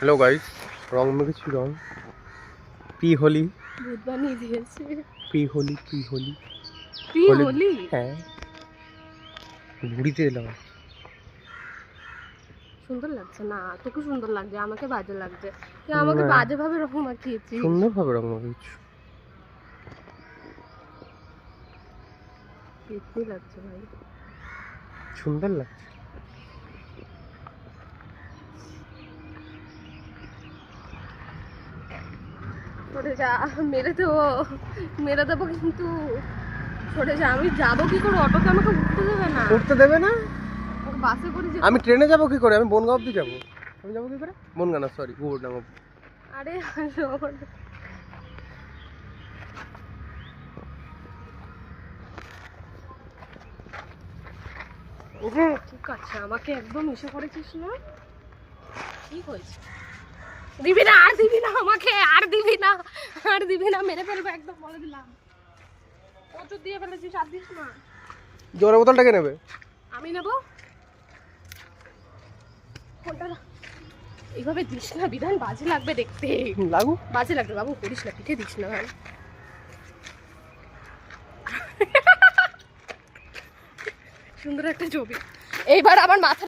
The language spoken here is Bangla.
हेलो गाइस रंग में কিছু রং পি হোলি ভূত বানিয়ে দিয়েছে। P Holi P Holi P Holi হ্যাঁ ঘুরিতে এলাম। সুন্দর লাগছে না? তোকে সুন্দর লাগছে, আমাকে বাজে লাগছে। তুই আমাকে বাজে ভাবে রং মাখিয়েছিস। সুন্দর ভাবে রং মাখিয়েছি, দেখতে লাগছে ভাই, সুন্দর লাগছে। সরে যা, মেরে দেবো কিন্তু। সরে যা, আমি যাবো কি করে? অটোতে আমাকে উঠতে দেবে না। উঠতে দেবে না? আমাকে বাসে করে যেতে। আমি ট্রেনে যাবো কি করে? আমি বনগাঁ অবধি যাবো। আমি যাবো কি করে? বনগাঁ না, সরি গোবরডাঙ্গা। আরে ঠিক আছে, আমাকে একদম ইসে করেছিস না। কি হয়েছে? দিবি না, আর দিবি না আমাকে, আর দিবি না, আর দিবি না, মেরে ফেলবো একদম, বলে দিলাম। প্রচুর দিয়ে ফেলেছিস, আর দিস না। জলের বোতলটাকে নেবে? আমি নেবো। কোনটা? এইভাবে দিস না, বিধান বাজে লাগবে দেখতে। লাগু বাজে লাগবে বাবু, করিস না, পিঠে দিস না ভাই। সুন্দর একটা ছবি। এইবার আমার মাথা